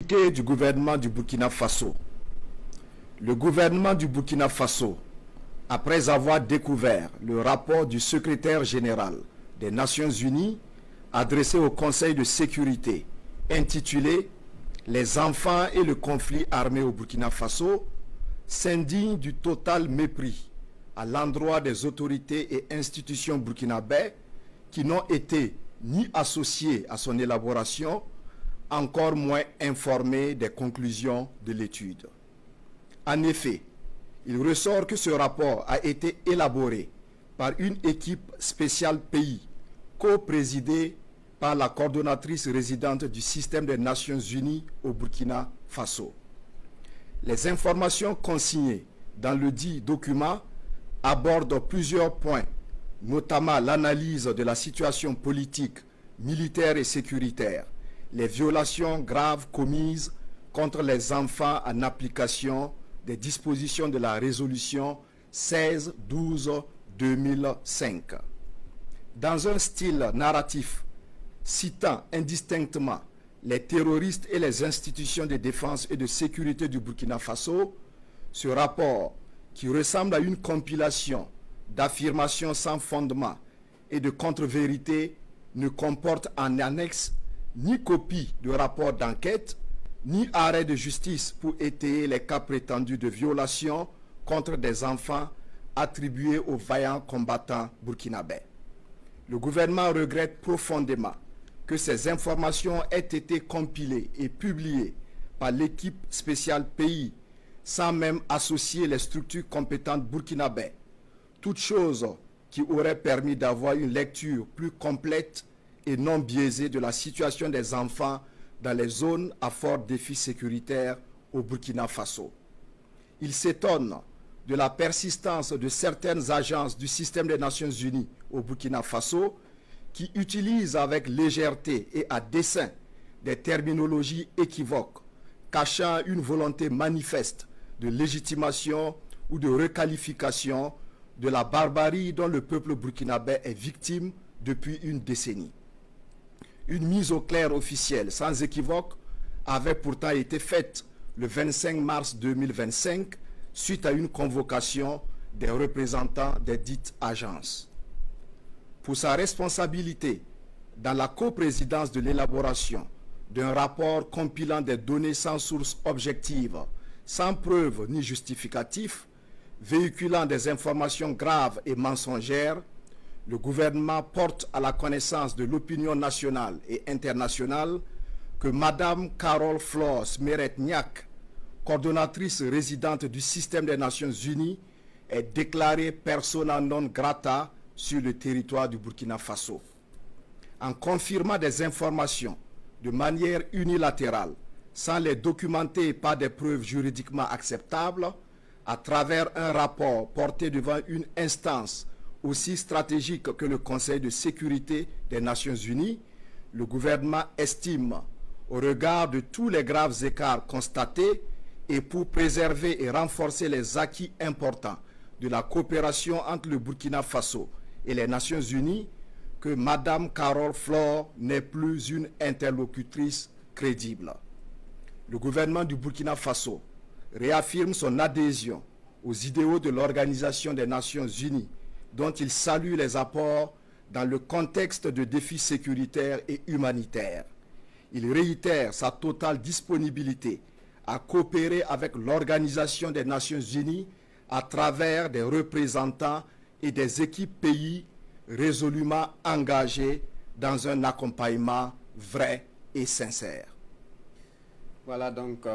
Communiqué du gouvernement du Burkina Faso. Le gouvernement du Burkina Faso, après avoir découvert le rapport du secrétaire général des Nations Unies adressé au Conseil de sécurité intitulé « Les enfants et le conflit armé au Burkina Faso », s'indigne du total mépris à l'endroit des autorités et institutions burkinabais qui n'ont été ni associées à son élaboration, encore moins informés des conclusions de l'étude. En effet, il ressort que ce rapport a été élaboré par une équipe spéciale pays, co-présidée par la coordonnatrice résidente du système des Nations Unies au Burkina Faso. Les informations consignées dans le dit document abordent plusieurs points, notamment l'analyse de la situation politique, militaire et sécuritaire, les violations graves commises contre les enfants en application des dispositions de la résolution 1612-2005. Dans un style narratif citant indistinctement les terroristes et les institutions de défense et de sécurité du Burkina Faso, ce rapport, qui ressemble à une compilation d'affirmations sans fondement et de contre-vérités, ne comporte en annexe ni copie de rapport d'enquête, ni arrêt de justice pour étayer les cas prétendus de violation contre des enfants attribués aux vaillants combattants burkinabés. Le gouvernement regrette profondément que ces informations aient été compilées et publiées par l'équipe spéciale pays sans même associer les structures compétentes burkinabées, toute chose qui aurait permis d'avoir une lecture plus complète et non biaisée de la situation des enfants dans les zones à fort défi sécuritaire au Burkina Faso. Il s'étonne de la persistance de certaines agences du système des Nations Unies au Burkina Faso qui utilisent avec légèreté et à dessein des terminologies équivoques, cachant une volonté manifeste de légitimation ou de requalification de la barbarie dont le peuple burkinabé est victime depuis une décennie. Une mise au clair officielle sans équivoque avait pourtant été faite le 25 mars 2025 suite à une convocation des représentants des dites agences. Pour sa responsabilité dans la coprésidence de l'élaboration d'un rapport compilant des données sans source objective, sans preuve ni justificatif, véhiculant des informations graves et mensongères, le gouvernement porte à la connaissance de l'opinion nationale et internationale que Mme Carole Flore Smeretniak, coordonnatrice résidente du système des Nations Unies, est déclarée persona non grata sur le territoire du Burkina Faso. En confirmant des informations de manière unilatérale, sans les documenter par des preuves juridiquement acceptables, à travers un rapport porté devant une instance aussi stratégique que le Conseil de sécurité des Nations Unies, le gouvernement estime, au regard de tous les graves écarts constatés et pour préserver et renforcer les acquis importants de la coopération entre le Burkina Faso et les Nations Unies, que Mme Carole Flore n'est plus une interlocutrice crédible. Le gouvernement du Burkina Faso réaffirme son adhésion aux idéaux de l'Organisation des Nations Unies, dont il salue les apports dans le contexte de défis sécuritaires et humanitaires. Il réitère sa totale disponibilité à coopérer avec l'Organisation des Nations Unies à travers des représentants et des équipes pays résolument engagés dans un accompagnement vrai et sincère. Voilà donc